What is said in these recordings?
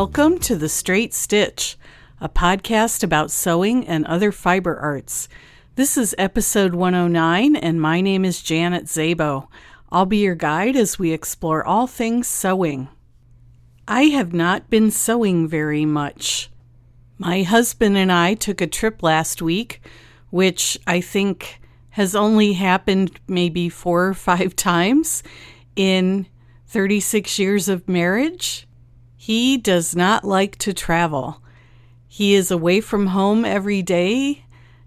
Welcome to The Straight Stitch, a podcast about sewing and other fiber arts. This is episode 109, and my name is Janet Szabo. I'll be your guide as we explore all things sewing. I have not been sewing very much. My husband and I took a trip last week, which I think has only happened maybe 4 or 5 times in 36 years of marriage. He does not like to travel. He is away from home every day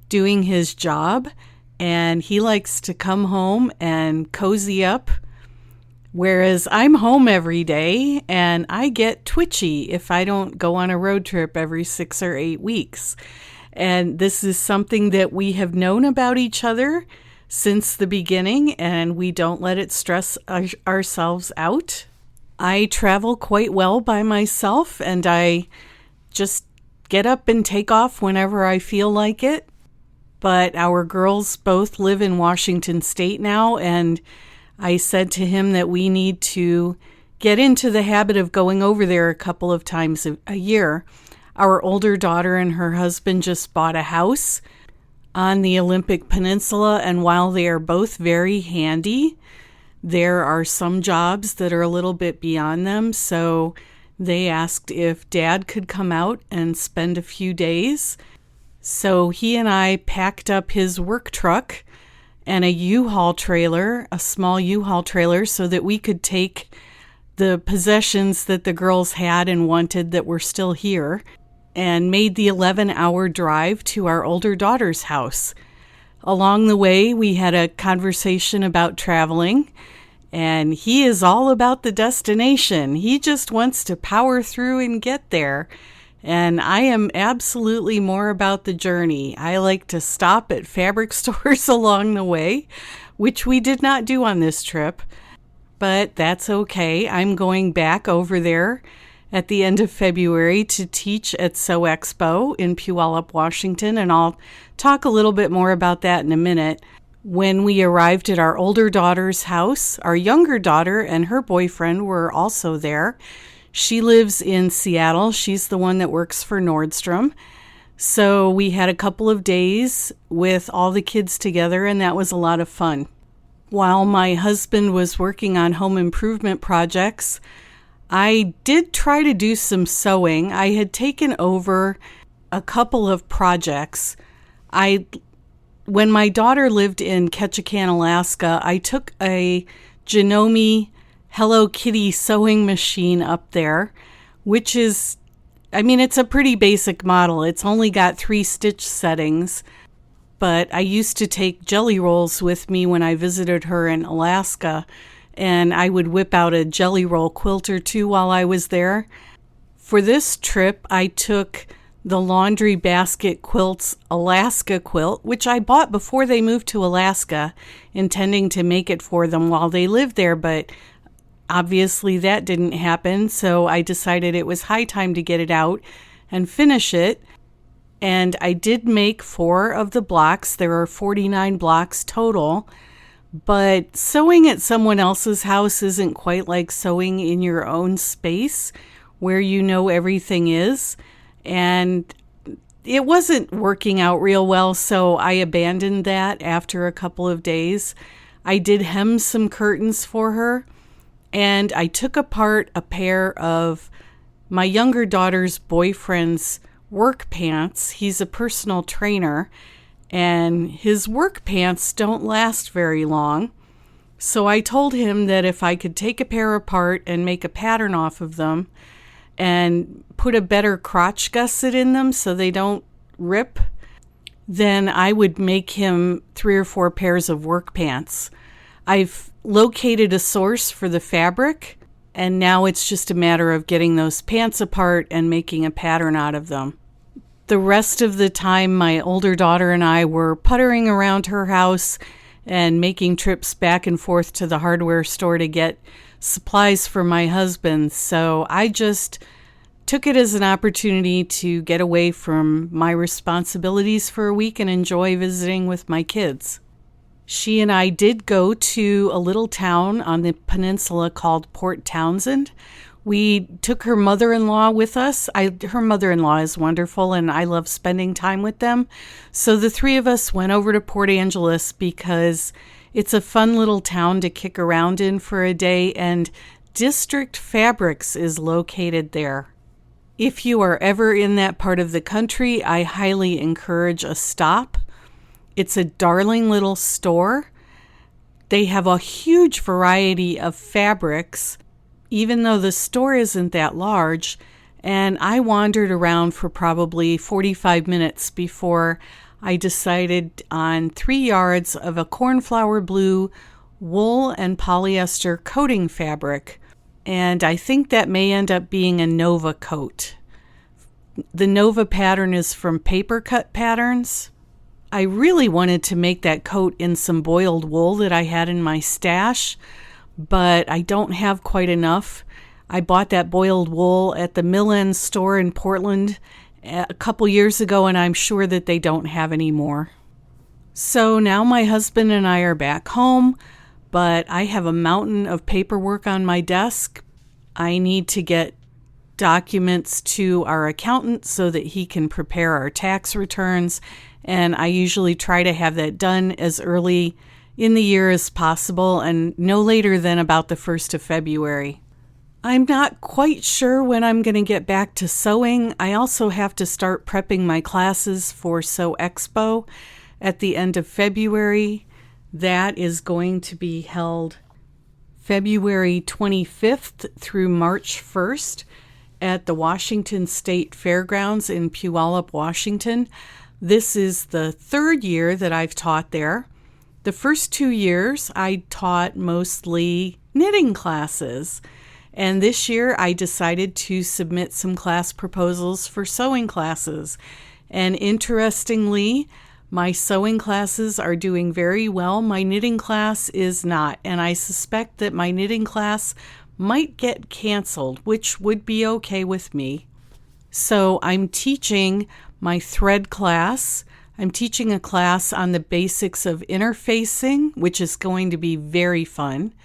doing his job, and he likes to come home and cozy up, whereas I'm home every day and I get twitchy if I don't go on a road trip every 6 or 8 weeks. And this is something that we have known about each other since the beginning, and we don't let it stress ourselves out. I travel quite well by myself, and I just get up and take off whenever I feel like it. But our girls both live in Washington State now, and I said to him that we need to get into the habit of going over there a couple of times a year. Our older daughter and her husband just bought a house on the Olympic Peninsula, and while they are both very handy, there are some jobs that are a little bit beyond them, so they asked if Dad could come out and spend a few days. So he and I packed up his work truck and a U-Haul trailer, a small U-Haul trailer, so that we could take the possessions that the girls had and wanted that were still here, and made the 11-hour drive to our older daughter's house. Along the way, we had a conversation about traveling, and he is all about the destination. He just wants to power through and get there. And I am absolutely more about the journey. I like to stop at fabric stores along the way, which we did not do on this trip, but that's okay. I'm going back over there at the end of February to teach at Sew Expo in Puyallup, Washington, and I'll talk a little bit more about that in a minute. When we arrived at our older daughter's house, our younger daughter and her boyfriend were also there. She lives in Seattle. She's the one that works for Nordstrom. So we had a couple of days with all the kids together, and that was a lot of fun. While my husband was working on home improvement projects, I did try to do some sewing. I had taken over a couple of projects. When my daughter lived in Ketchikan, Alaska, I took a Janome Hello Kitty sewing machine up there, which is, it's a pretty basic model. It's only got 3 stitch settings, but I used to take jelly rolls with me when I visited her in Alaska, and I would whip out a jelly roll quilt or 2 while I was there. For this trip, I took the Laundry Basket Quilts Alaska quilt, which I bought before they moved to Alaska, intending to make it for them while they lived there, but obviously that didn't happen, so I decided it was high time to get it out and finish it. And I did make 4 of the blocks. There are 49 blocks total. But sewing at someone else's house isn't quite like sewing in your own space where you know everything is. And it wasn't working out real well, so I abandoned that after a couple of days. I did hem some curtains for her, and I took apart a pair of my younger daughter's boyfriend's work pants. He's a personal trainer, and his work pants don't last very long. So I told him that if I could take a pair apart and make a pattern off of them and put a better crotch gusset in them so they don't rip, then I would make him 3 or 4 pairs of work pants. I've located a source for the fabric, and now it's just a matter of getting those pants apart and making a pattern out of them. The rest of the time, my older daughter and I were puttering around her house and making trips back and forth to the hardware store to get supplies for my husband. So I just took it as an opportunity to get away from my responsibilities for a week and enjoy visiting with my kids. She and I did go to a little town on the peninsula called Port Townsend, We took her mother-in-law with us. Her mother-in-law is wonderful, and I love spending time with them. So the three of us went over to Port Angeles because it's a fun little town to kick around in for a day, and District Fabrics is located there. If you are ever in that part of the country, I highly encourage a stop. It's a darling little store. They have a huge variety of fabrics, even though the store isn't that large, and I wandered around for probably 45 minutes before I decided on 3 yards of a cornflower blue wool and polyester coating fabric, and I think that may end up being a Nova coat. The Nova pattern is from Paper Cut Patterns. I really wanted to make that coat in some boiled wool that I had in my stash, but I don't have quite enough. I bought that boiled wool at the Mill End store in Portland a couple years ago, and I'm sure that they don't have any more. So now my husband and I are back home, but I have a mountain of paperwork on my desk. I need to get documents to our accountant so that he can prepare our tax returns, and I usually try to have that done as early in the year as possible and no later than about the 1st of February. I'm not quite sure when I'm going to get back to sewing. I also have to start prepping my classes for Sew Expo at the end of February. That is going to be held February 25th through March 1st at the Washington State Fairgrounds in Puyallup, Washington. This is the third year that I've taught there. The first 2 years, I taught mostly knitting classes. And this year, I decided to submit some class proposals for sewing classes. And interestingly, my sewing classes are doing very well. My knitting class is not. And I suspect that my knitting class might get canceled, which would be okay with me. So I'm teaching my thread class. I'm teaching a class on the basics of interfacing, which is going to be very fun,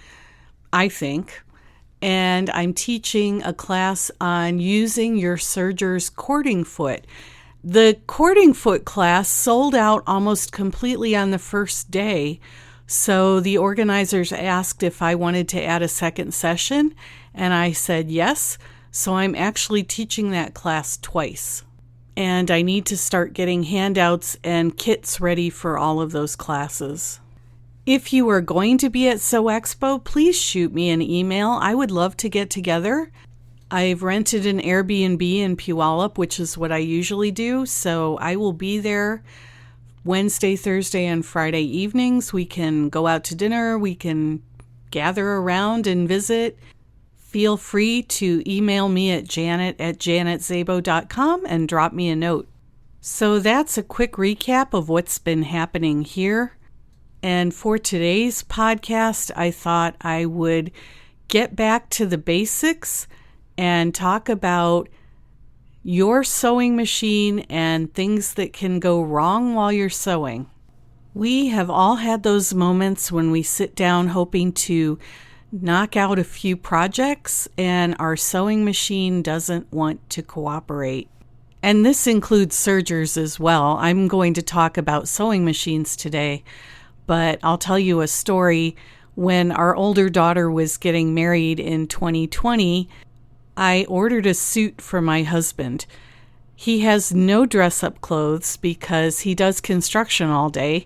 I think. And I'm teaching a class on using your serger's cording foot. The cording foot class sold out almost completely on the first day, so the organizers asked if I wanted to add a second session, and I said yes, so I'm actually teaching that class twice. And I need to start getting handouts and kits ready for all of those classes. If you are going to be at Sew Expo, please shoot me an email. I would love to get together. I've rented an Airbnb in Puyallup, which is what I usually do, so I will be there Wednesday, Thursday, and Friday evenings. We can go out to dinner. We can gather around and visit. Feel free to email me at janet@janetzabo.com and drop me a note. So that's a quick recap of what's been happening here. And for today's podcast, I thought I would get back to the basics and talk about your sewing machine and things that can go wrong while you're sewing. We have all had those moments when we sit down hoping to knock out a few projects and our sewing machine doesn't want to cooperate. And this includes sergers as well. I'm going to talk about sewing machines today, but I'll tell you a story. When our older daughter was getting married in 2020, I ordered a suit for my husband. He has no dress-up clothes because he does construction all day,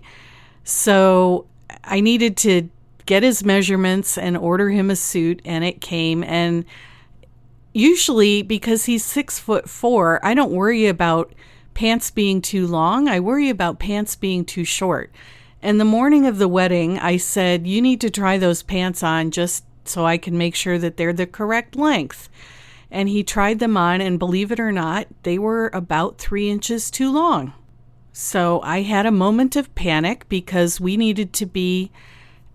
so I needed to get his measurements and order him a suit, and it came. And usually, because he's 6'4", I don't worry about pants being too long. I worry about pants being too short. And the morning of the wedding, I said, you need to try those pants on just so I can make sure that they're the correct length. And he tried them on, and believe it or not, they were about 3 inches too long. So I had a moment of panic because we needed to be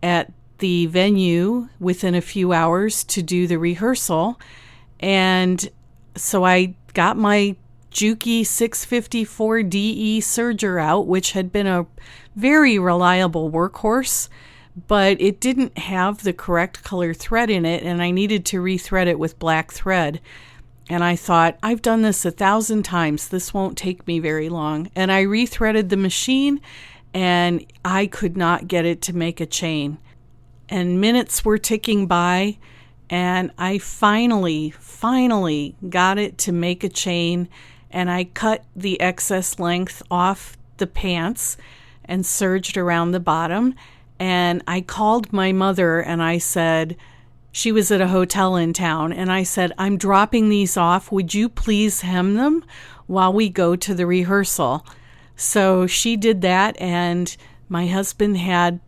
at the venue within a few hours to do the rehearsal. And so I got my Juki 654 DE serger out, which had been a very reliable workhorse, but it didn't have the correct color thread in it, and I needed to rethread it with black thread. And I thought, I've done this 1,000 times. This won't take me very long. And I rethreaded the machine, and I could not get it to make a chain. And minutes were ticking by, and I finally got it to make a chain, and I cut the excess length off the pants and serged around the bottom. And I called my mother, and I said, she was at a hotel in town, and I said, I'm dropping these off. Would you please hem them while we go to the rehearsal? So she did that, and my husband had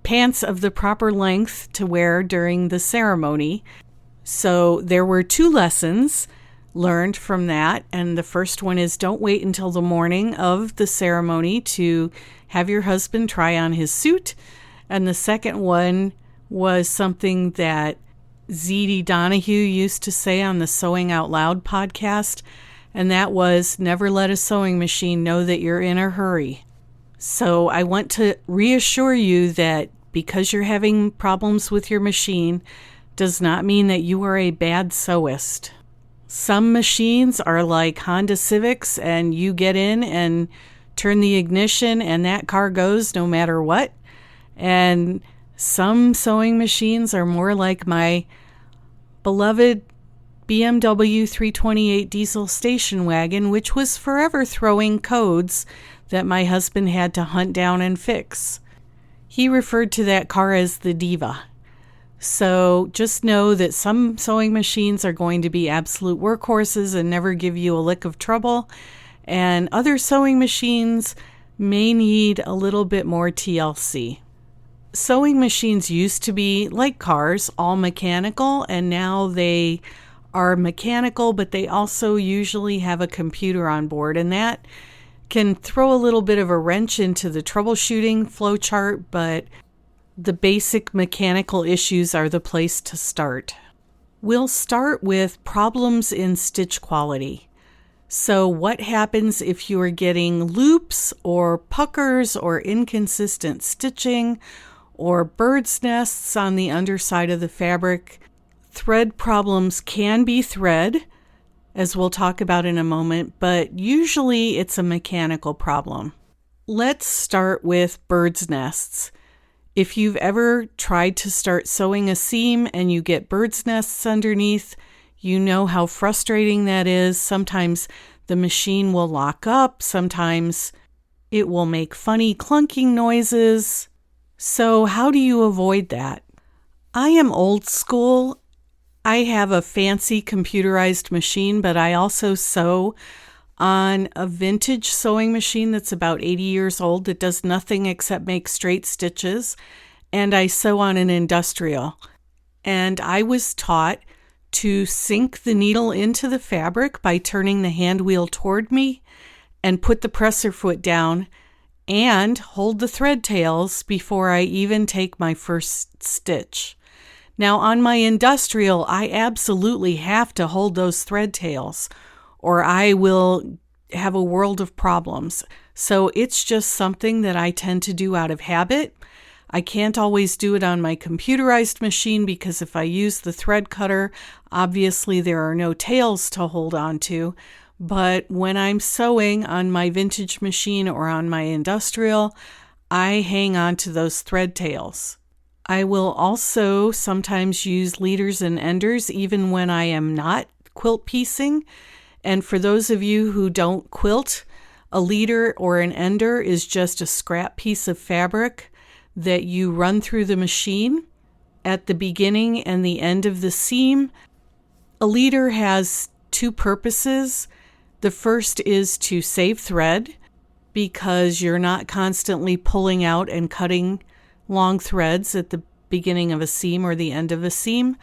pants of the proper length to wear during the ceremony. So there were 2 lessons learned from that, and the first one is don't wait until the morning of the ceremony to have your husband try on his suit. And the second one was something that Z.D. Donahue used to say on the Sewing Out Loud podcast, and that was never let a sewing machine know that you're in a hurry. So I want to reassure you that because you're having problems with your machine does not mean that you are a bad sewist. Some machines are like Honda Civics, and you get in and turn the ignition and that car goes no matter what. And some sewing machines are more like my beloved BMW 328 diesel station wagon, which was forever throwing codes that my husband had to hunt down and fix. He referred to that car as the Diva. So just know that some sewing machines are going to be absolute workhorses and never give you a lick of trouble, and other sewing machines may need a little bit more TLC. Sewing machines used to be, like cars, all mechanical, and now they are mechanical, but they also usually have a computer on board, and that can throw a little bit of a wrench into the troubleshooting flowchart, but the basic mechanical issues are the place to start. We'll start with problems in stitch quality. So what happens if you are getting loops or puckers or inconsistent stitching or bird's nests on the underside of the fabric? Thread problems can be thread, as we'll talk about in a moment, but usually it's a mechanical problem. Let's start with bird's nests. If you've ever tried to start sewing a seam and you get bird's nests underneath, you know how frustrating that is. Sometimes the machine will lock up, sometimes it will make funny clunking noises. So how do you avoid that? I am old school. I have a fancy computerized machine, but I also sew on a vintage sewing machine that's about 80 years old that does nothing except make straight stitches, and I sew on an industrial. And I was taught to sink the needle into the fabric by turning the hand wheel toward me and put the presser foot down and hold the thread tails before I even take my first stitch. Now on my industrial, I absolutely have to hold those thread tails, or I will have a world of problems. So it's just something that I tend to do out of habit. I can't always do it on my computerized machine because if I use the thread cutter, obviously there are no tails to hold on to. But when I'm sewing on my vintage machine or on my industrial, I hang on to those thread tails. I will also sometimes use leaders and enders even when I am not quilt piecing. And for those of you who don't quilt, a leader or an ender is just a scrap piece of fabric that you run through the machine at the beginning and the end of the seam. A leader has 2 purposes. The first is to save thread because you're not constantly pulling out and cutting long threads at the beginning of a seam or the end of a seam.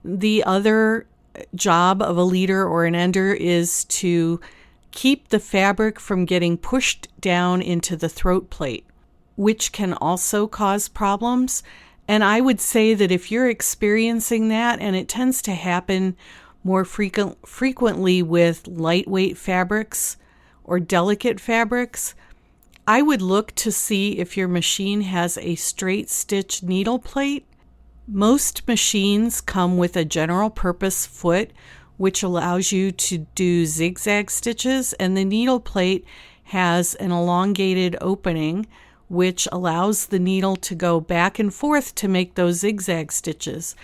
The other job of a leader or an ender is to keep the fabric from getting pushed down into the throat plate, which can also cause problems. And I would say that if you're experiencing that, and it tends to happen more frequently with lightweight fabrics or delicate fabrics, I would look to see if your machine has a straight stitch needle plate. Most machines come with a general purpose foot, which allows you to do zigzag stitches, and the needle plate has an elongated opening, which allows the needle to go back and forth to make those zigzag stitches.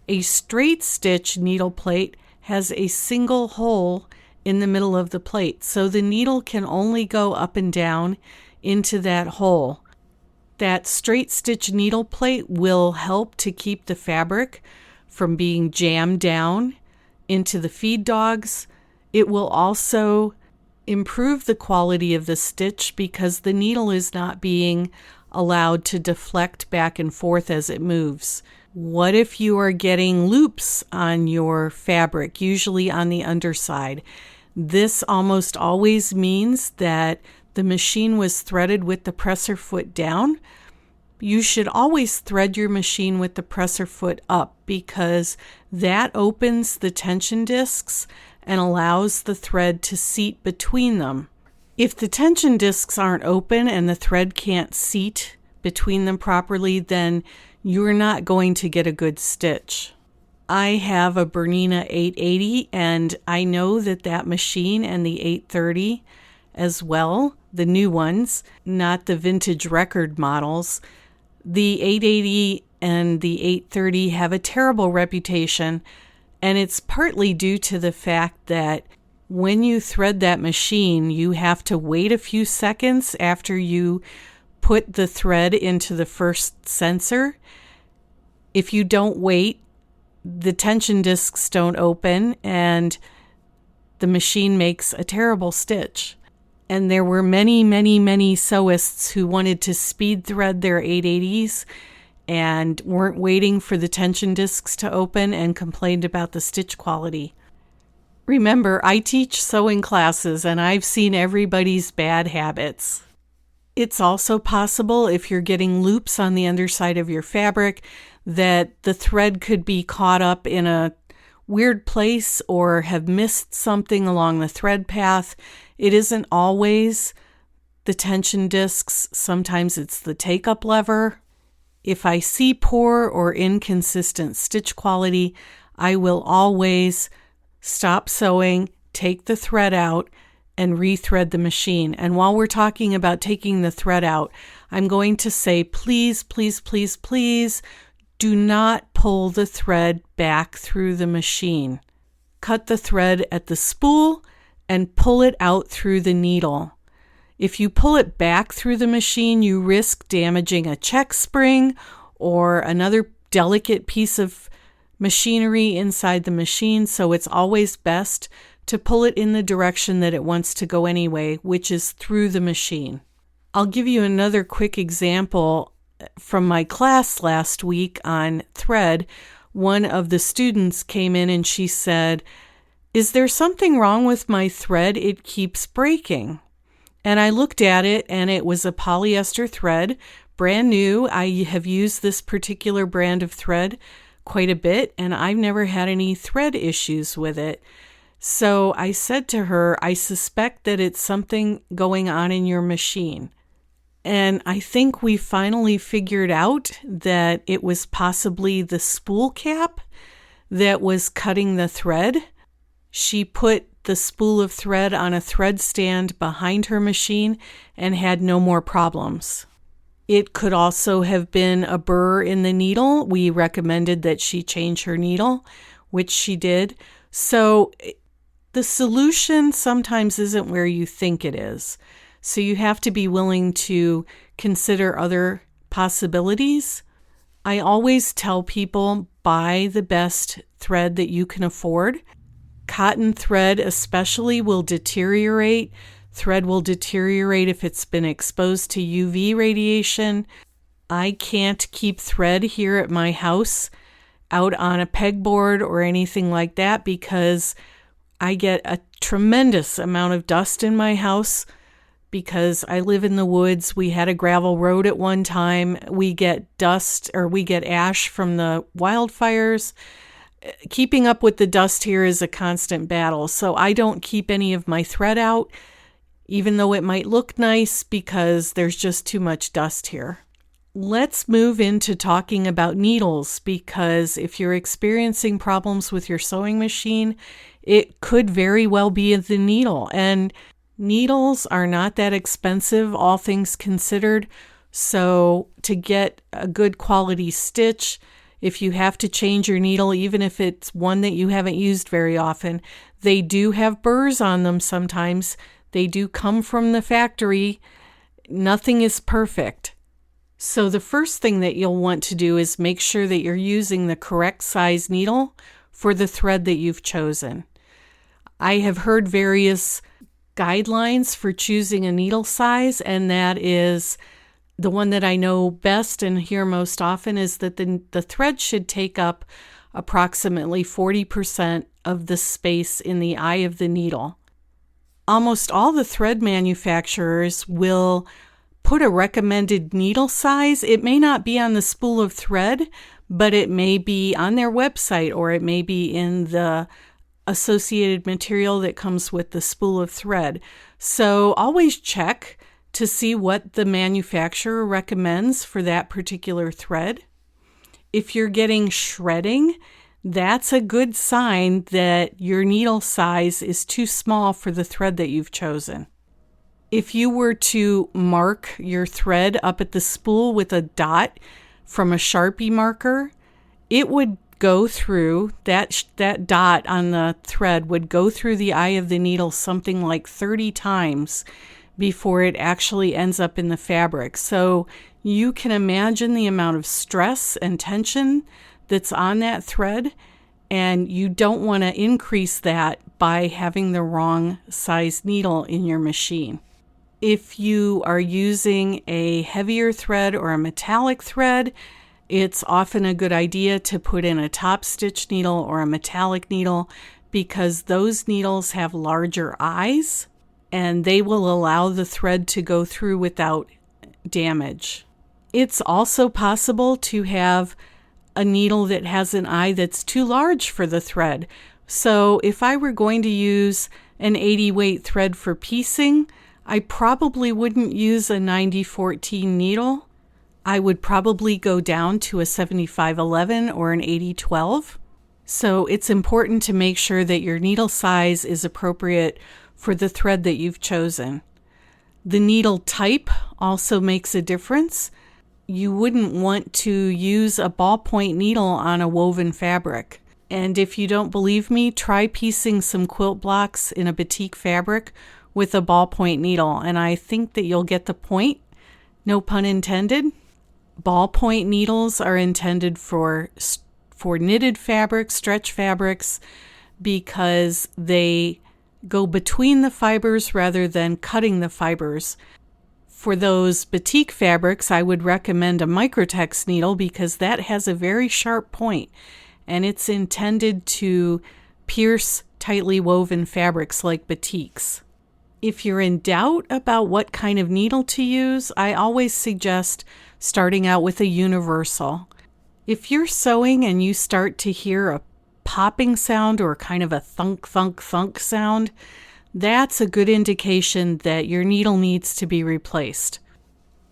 A straight stitch needle plate has a single hole in the middle of the plate, so the needle can only go up and down into that hole. That straight stitch needle plate will help to keep the fabric from being jammed down into the feed dogs. It will also improve the quality of the stitch because the needle is not being allowed to deflect back and forth as it moves. What if you are getting loops on your fabric, usually on the underside? This almost always means that the machine was threaded with the presser foot down. You should always thread your machine with the presser foot up because that opens the tension discs and allows the thread to seat between them. If the tension discs aren't open and the thread can't seat between them properly, then you're not going to get a good stitch. I have a Bernina 880, and I know that machine and the 830 as well, the new ones, not the vintage record models, the 880 and the 830 have a terrible reputation, and it's partly due to the fact that when you thread that machine, you have to wait a few seconds after you put the thread into the first sensor. If you don't wait, the tension discs don't open and the machine makes a terrible stitch. And there were many sewists who wanted to speed thread their 880s and weren't waiting for the tension discs to open and complained about the stitch quality. Remember, I teach sewing classes and I've seen everybody's bad habits. It's also possible if you're getting loops on the underside of your fabric that the thread could be caught up in a weird place or have missed something along the thread path. It isn't always the tension discs. Sometimes it's the take-up lever. If I see poor or inconsistent stitch quality, I will always stop sewing, take the thread out, and rethread the machine. And while we're talking about taking the thread out, I'm going to say, please, please, please, please, do not pull the thread back through the machine. Cut the thread at the spool and pull it out through the needle. If you pull it back through the machine, you risk damaging a check spring or another delicate piece of machinery inside the machine, so it's always best to pull it in the direction that it wants to go anyway, which is through the machine. I'll give you another quick example from my class last week on thread. One of the students came in and she said, "Is there something wrong with my thread? It keeps breaking." And I looked at it and it was a polyester thread, brand new. I have used this particular brand of thread quite a bit and I've never had any thread issues with it. So I said to her, I suspect that it's something going on in your machine. And I think we finally figured out that it was possibly the spool cap that was cutting the thread. She put the spool of thread on a thread stand behind her machine and had no more problems. It could also have been a burr in the needle. We recommended that she change her needle, which she did. So the solution sometimes isn't where you think it is. So you have to be willing to consider other possibilities. I always tell people, buy the best thread that you can afford. Cotton thread especially will deteriorate. Thread will deteriorate if it's been exposed to UV radiation. I can't keep thread here at my house out on a pegboard or anything like that because I get a tremendous amount of dust in my house because I live in the woods. We had a gravel road at one time. We get dust or we get ash from the wildfires. Keeping up with the dust here is a constant battle. So I don't keep any of my thread out. even though it might look nice because there's just too much dust here. Let's move into talking about needles, because if you're experiencing problems with your sewing machine, it could very well be the needle. And needles are not that expensive, all things considered. So to get a good quality stitch, if you have to change your needle, even if it's one that you haven't used very often, they do have burrs on them sometimes. They do come from the factory. Nothing is perfect. So the first thing that you'll want to do is make sure that you're using the correct size needle for the thread that you've chosen. I have heard various guidelines for choosing a needle size, and that is the one that I know best and hear most often is that the thread should take up approximately 40% of the space in the eye of the needle. Almost all the thread manufacturers will put a recommended needle size. It may not be on the spool of thread, but it may be on their website, or it may be in the associated material that comes with the spool of thread. So always check to see what the manufacturer recommends for that particular thread. If you're getting shredding, that's a good sign that your needle size is too small for the thread that you've chosen. If you were to mark your thread up at the spool with a dot from a Sharpie marker, it would go through, that dot on the thread would go through the eye of the needle something like 30 times before it actually ends up in the fabric. So you can imagine the amount of stress and tension that's on that thread, and you don't want to increase that by having the wrong size needle in your machine. If you are using a heavier thread or a metallic thread, it's often a good idea to put in a top stitch needle or a metallic needle, because those needles have larger eyes and they will allow the thread to go through without damage. It's also possible to have a needle that has an eye that's too large for the thread. So if I were going to use an 80 weight thread for piecing, I probably wouldn't use a 90-14 needle. I would probably go down to a 75-11 or an 80-12. So it's important to make sure that your needle size is appropriate for the thread that you've chosen. The needle type also makes a difference. You wouldn't want to use a ballpoint needle on a woven fabric. And if you don't believe me, try piecing some quilt blocks in a batik fabric with a ballpoint needle, and I think that you'll get the point. No pun intended. Ballpoint needles are intended for knitted fabrics, stretch fabrics, because they go between the fibers rather than cutting the fibers. For those batik fabrics, I would recommend a microtex needle, because that has a very sharp point, and it's intended to pierce tightly woven fabrics like batiks. If you're in doubt about what kind of needle to use, I always suggest starting out with a universal. If you're sewing and you start to hear a popping sound or kind of a thunk, thunk, thunk sound, that's a good indication that your needle needs to be replaced.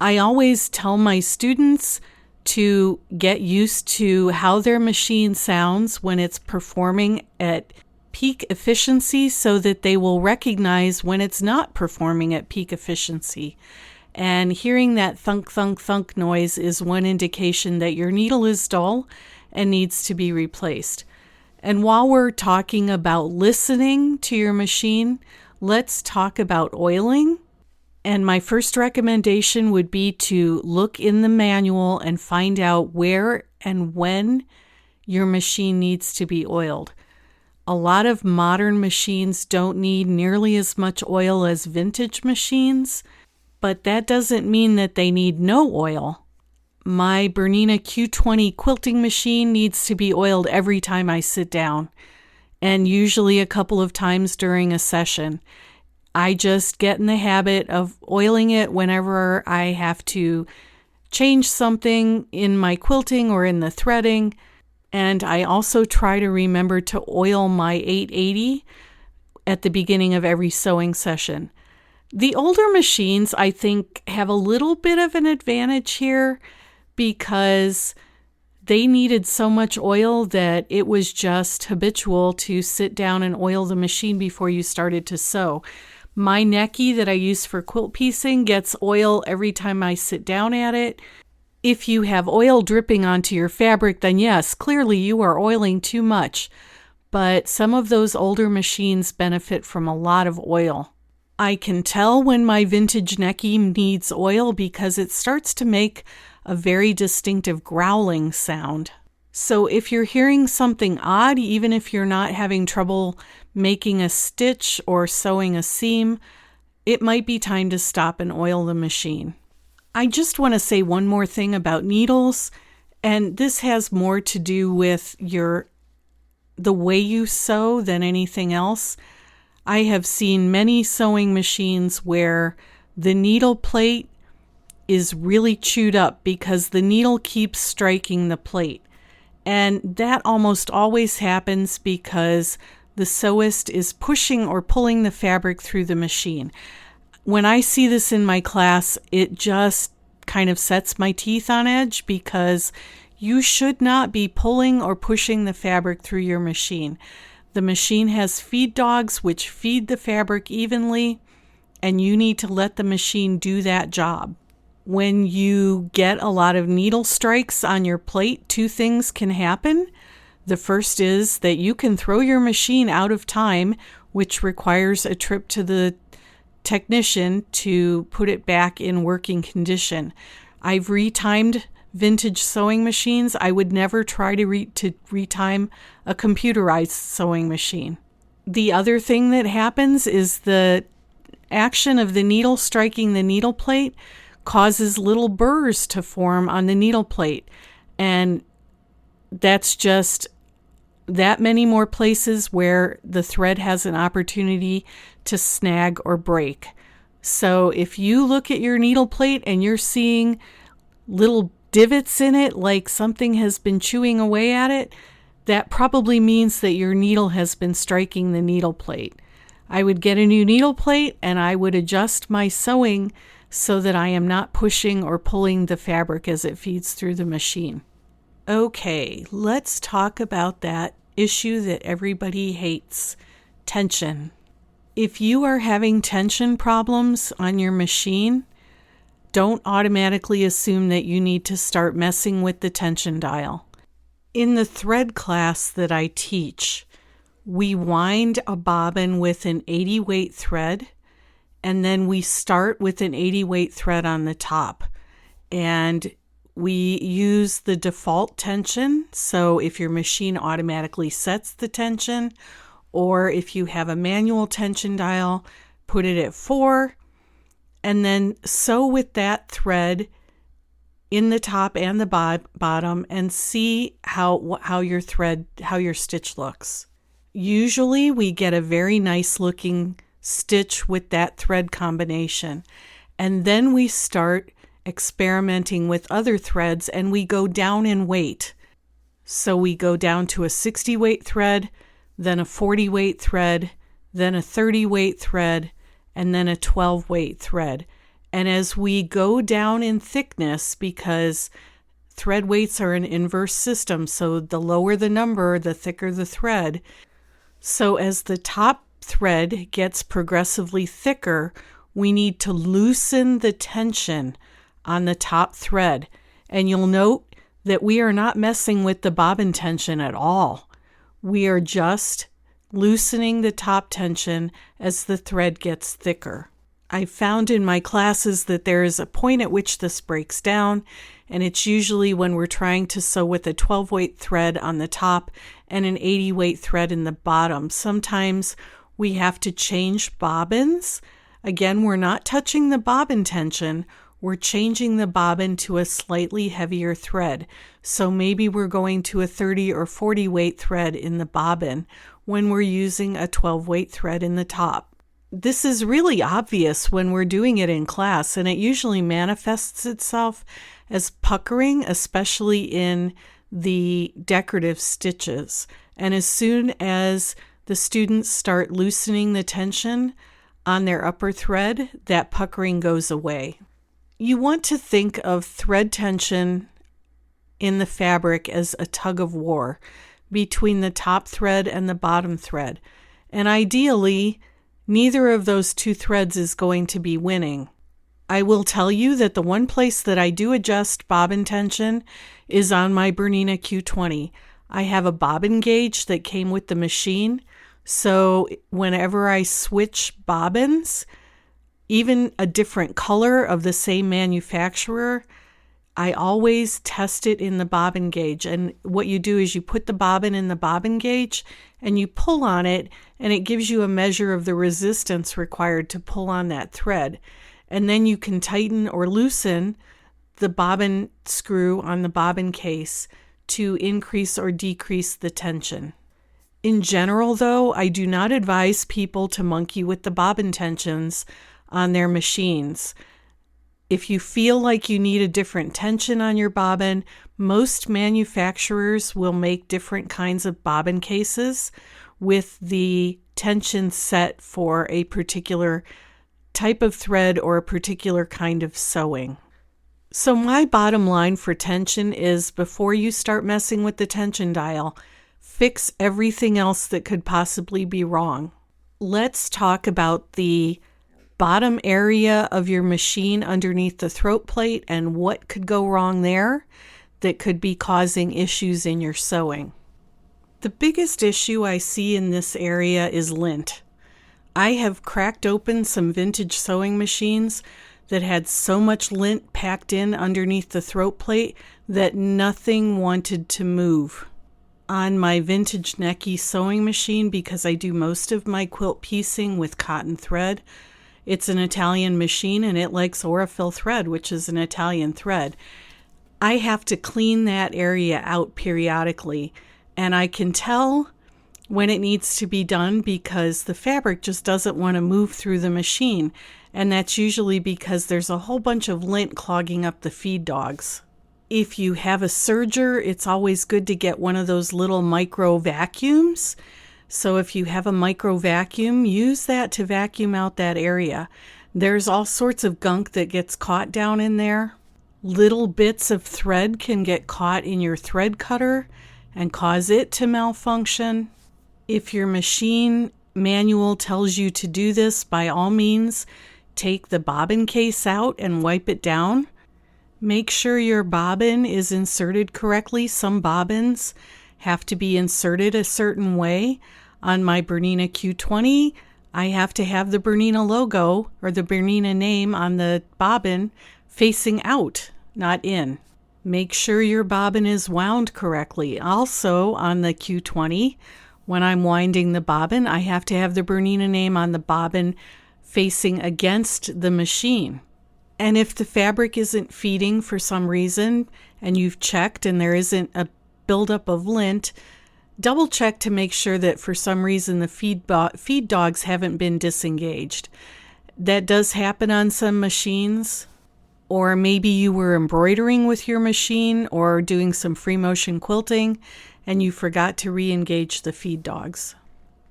I always tell my students to get used to how their machine sounds when it's performing at peak efficiency, so that they will recognize when it's not performing at peak efficiency. And hearing that thunk, thunk, thunk noise is one indication that your needle is dull and needs to be replaced. And while we're talking about listening to your machine, let's talk about oiling. And my first recommendation would be to look in the manual and find out where and when your machine needs to be oiled. A lot of modern machines don't need nearly as much oil as vintage machines, but that doesn't mean that they need no oil. My Bernina Q20 quilting machine needs to be oiled every time I sit down, and usually a couple of times during a session. I just get in the habit of oiling it whenever I have to change something in my quilting or in the threading. And I also try to remember to oil my 880 at the beginning of every sewing session. The older machines, I think, have a little bit of an advantage here because they needed so much oil that it was just habitual to sit down and oil the machine before you started to sew. My necky that I use for quilt piecing gets oil every time I sit down at it. If you have oil dripping onto your fabric, then yes, clearly you are oiling too much. But some of those older machines benefit from a lot of oil. I can tell when my vintage necky needs oil because it starts to make a very distinctive growling sound. So if you're hearing something odd, even if you're not having trouble making a stitch or sewing a seam, it might be time to stop and oil the machine. I just want to say one more thing about needles, and this has more to do with the way you sew than anything else. I have seen many sewing machines where the needle plate is really chewed up because the needle keeps striking the plate. And that almost always happens because the sewist is pushing or pulling the fabric through the machine. When I see this in my class, it just kind of sets my teeth on edge because you should not be pulling or pushing the fabric through your machine. The machine has feed dogs which feed the fabric evenly, and you need to let the machine do that job. When you get a lot of needle strikes on your plate, two things can happen. The first is that you can throw your machine out of time, which requires a trip to the technician to put it back in working condition. I've retimed vintage sewing machines. I would never try to retime a computerized sewing machine. The other thing that happens is the action of the needle striking the needle plate causes little burrs to form on the needle plate. And that's just that many more places where the thread has an opportunity to snag or break. So if you look at your needle plate and you're seeing little divots in it, like something has been chewing away at it, that probably means that your needle has been striking the needle plate. I would get a new needle plate and I would adjust my sewing so that I am not pushing or pulling the fabric as it feeds through the machine. Okay, let's talk about that issue that everybody hates, tension. If you are having tension problems on your machine, don't automatically assume that you need to start messing with the tension dial. In the thread class that I teach, we wind a bobbin with an 80 weight thread, and then we start with an 80 weight thread on the top. And we use the default tension. So if your machine automatically sets the tension, or if you have a manual tension dial, put it at 4, and then sew with that thread in the top and the bottom and see how your stitch looks. Usually we get a very nice looking stitch with that thread combination. And then we start experimenting with other threads and we go down in weight. So we go down to a 60 weight thread, then a 40 weight thread, then a 30 weight thread, and then a 12 weight thread. And as we go down in thickness, because thread weights are an inverse system, so the lower the number, the thicker the thread. So as the top thread gets progressively thicker, we need to loosen the tension on the top thread. And you'll note that we are not messing with the bobbin tension at all. We are just loosening the top tension as the thread gets thicker. I found in my classes that there is a point at which this breaks down, and it's usually when we're trying to sew with a 12 weight thread on the top and an 80 weight thread in the bottom. Sometimes we have to change bobbins. Again, we're not touching the bobbin tension. We're changing the bobbin to a slightly heavier thread. So maybe we're going to a 30 or 40 weight thread in the bobbin when we're using a 12 weight thread in the top. This is really obvious when we're doing it in class, and it usually manifests itself as puckering, especially in the decorative stitches. And as soon as the students start loosening the tension, on their upper thread, that puckering goes away. You want to think of thread tension in the fabric as a tug of war between the top thread and the bottom thread. And ideally, neither of those two threads is going to be winning. I will tell you that the one place that I do adjust bobbin tension is on my Bernina Q20. I have a bobbin gauge that came with the machine, so whenever I switch bobbins, even a different color of the same manufacturer, I always test it in the bobbin gauge. And what you do is you put the bobbin in the bobbin gauge and you pull on it, and it gives you a measure of the resistance required to pull on that thread. And then you can tighten or loosen the bobbin screw on the bobbin case to increase or decrease the tension. In general, though, I do not advise people to monkey with the bobbin tensions on their machines. If you feel like you need a different tension on your bobbin, most manufacturers will make different kinds of bobbin cases with the tension set for a particular type of thread or a particular kind of sewing. So my bottom line for tension is, before you start messing with the tension dial, fix everything else that could possibly be wrong. Let's talk about the bottom area of your machine underneath the throat plate and what could go wrong there that could be causing issues in your sewing. The biggest issue I see in this area is lint. I have cracked open some vintage sewing machines that had so much lint packed in underneath the throat plate that nothing wanted to move. On my vintage Necky sewing machine, because I do most of my quilt piecing with cotton thread, it's an Italian machine and it likes Aurifil thread, which is an Italian thread. I have to clean that area out periodically, and I can tell when it needs to be done because the fabric just doesn't want to move through the machine, and that's usually because there's a whole bunch of lint clogging up the feed dogs. If you have a serger, it's always good to get one of those little micro vacuums. So if you have a micro vacuum, use that to vacuum out that area. There's all sorts of gunk that gets caught down in there. Little bits of thread can get caught in your thread cutter and cause it to malfunction. If your machine manual tells you to do this, by all means, take the bobbin case out and wipe it down. Make sure your bobbin is inserted correctly. Some bobbins have to be inserted a certain way. On my Bernina Q20, I have to have the Bernina logo or the Bernina name on the bobbin facing out, not in. Make sure your bobbin is wound correctly. Also, on the Q20, when I'm winding the bobbin, I have to have the Bernina name on the bobbin facing against the machine. And if the fabric isn't feeding for some reason and you've checked and there isn't a buildup of lint, double check to make sure that for some reason the feed dogs haven't been disengaged. That does happen on some machines. Or maybe you were embroidering with your machine or doing some free motion quilting and you forgot to re-engage the feed dogs.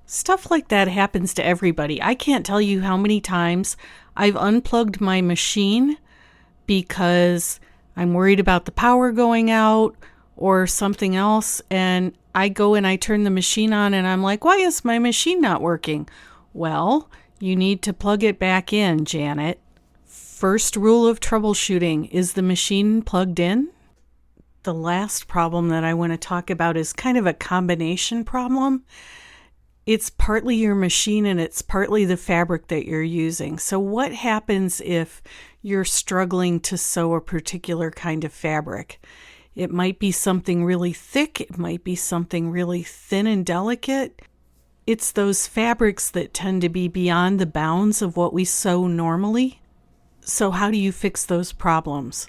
Stuff like that happens to everybody. I can't tell you how many times I've unplugged my machine because I'm worried about the power going out or something else, and I go and I turn the machine on and I'm like, why is my machine not working? Well, you need to plug it back in, Janet. First rule of troubleshooting, is the machine plugged in? The last problem that I want to talk about is kind of a combination problem. It's partly your machine and it's partly the fabric that you're using. So what happens if you're struggling to sew a particular kind of fabric? It might be something really thick. It might be something really thin and delicate. It's those fabrics that tend to be beyond the bounds of what we sew normally. So how do you fix those problems?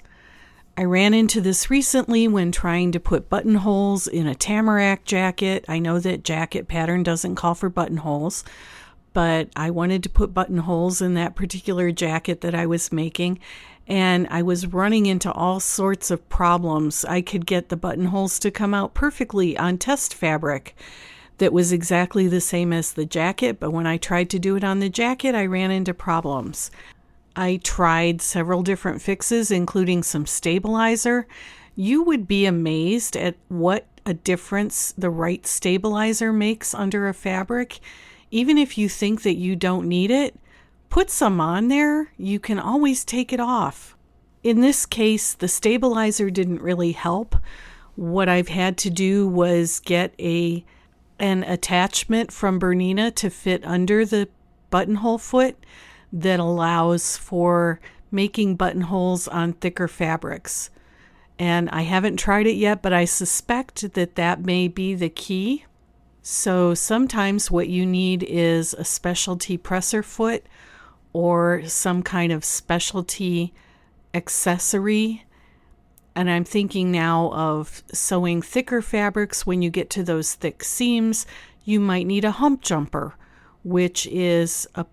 I ran into this recently when trying to put buttonholes in a tamarack jacket. I know that jacket pattern doesn't call for buttonholes, but I wanted to put buttonholes in that particular jacket that I was making, and I was running into all sorts of problems. I could get the buttonholes to come out perfectly on test fabric. that was exactly the same as the jacket, but when I tried to do it on the jacket, I ran into problems. I tried several different fixes, including some stabilizer. You would be amazed at what a difference the right stabilizer makes under a fabric. Even if you think that you don't need it, put some on there. You can always take it off. In this case, the stabilizer didn't really help. What I've had to do was get an attachment from Bernina to fit under the buttonhole foot that allows for making buttonholes on thicker fabrics. And I haven't tried it yet, but I suspect that may be the key. So sometimes what you need is a specialty presser foot or some kind of specialty accessory. And I'm thinking now of sewing thicker fabrics. When you get to those thick seams, you might need a hump jumper, which is a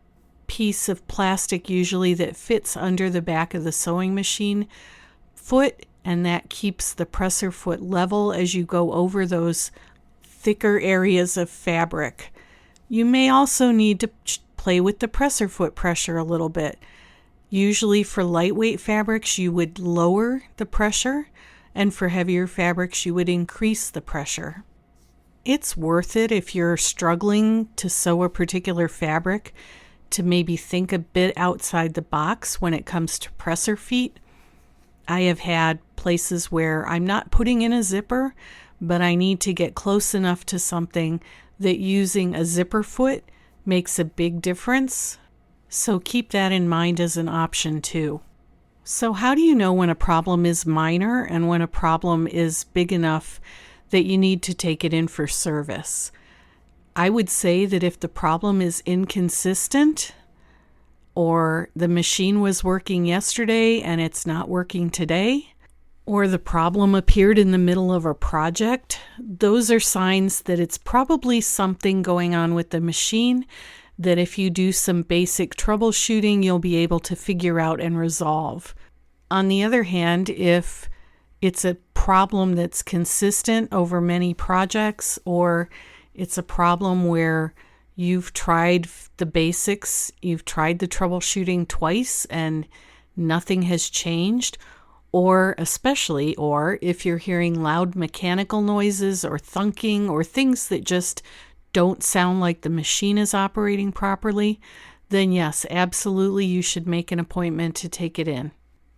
piece of plastic usually that fits under the back of the sewing machine foot, and that keeps the presser foot level as you go over those thicker areas of fabric. You may also need to play with the presser foot pressure a little bit. Usually for lightweight fabrics, you would lower the pressure, and for heavier fabrics, you would increase the pressure. It's worth it if you're struggling to sew a particular fabric to maybe think a bit outside the box when it comes to presser feet. I have had places where I'm not putting in a zipper, but I need to get close enough to something that using a zipper foot makes a big difference. So keep that in mind as an option too. So how do you know when a problem is minor and when a problem is big enough that you need to take it in for service? I would say that if the problem is inconsistent, or the machine was working yesterday and it's not working today, or the problem appeared in the middle of a project, those are signs that it's probably something going on with the machine that if you do some basic troubleshooting, you'll be able to figure out and resolve. On the other hand, if it's a problem that's consistent over many projects, or it's a problem where you've tried the basics, you've tried the troubleshooting twice and nothing has changed, or if you're hearing loud mechanical noises or thunking or things that just don't sound like the machine is operating properly, then yes, absolutely you should make an appointment to take it in.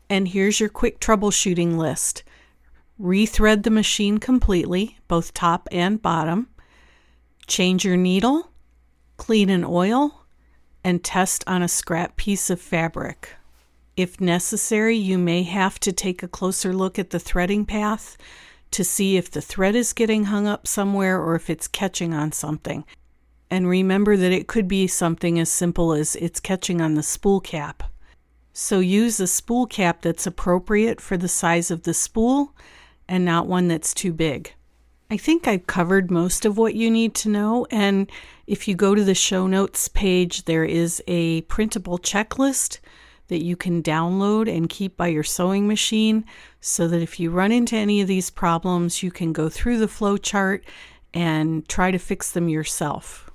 And here's your quick troubleshooting list. Rethread the machine completely, both top and bottom. Change your needle, clean and oil, and test on a scrap piece of fabric. If necessary, you may have to take a closer look at the threading path to see if the thread is getting hung up somewhere or if it's catching on something. And remember that it could be something as simple as it's catching on the spool cap. So use a spool cap that's appropriate for the size of the spool and not one that's too big. I think I've covered most of what you need to know, and if you go to the show notes page, there is a printable checklist that you can download and keep by your sewing machine so that if you run into any of these problems, you can go through the flow chart and try to fix them yourself.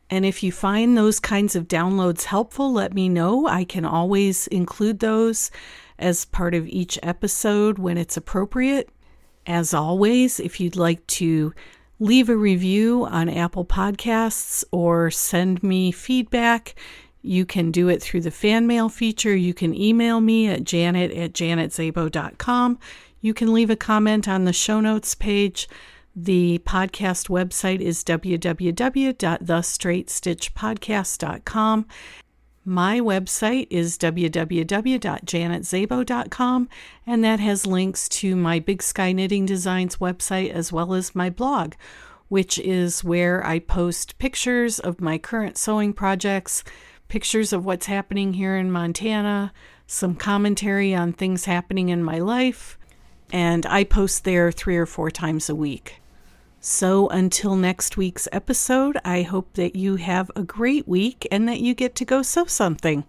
And if you find those kinds of downloads helpful, let me know. I can always include those as part of each episode when it's appropriate. As always, if you'd like to leave a review on Apple Podcasts or send me feedback, you can do it through the fan mail feature. You can email me at janet@janetzabo.com. You can leave a comment on the show notes page. The podcast website is www.thestraightstitchpodcast.com. My website is www.janetzabo.com, and that has links to my Big Sky Knitting Designs website as well as my blog, which is where I post pictures of my current sewing projects, pictures of what's happening here in Montana, some commentary on things happening in my life, and I post there 3 or 4 times a week. So until next week's episode, I hope that you have a great week and that you get to go sew something.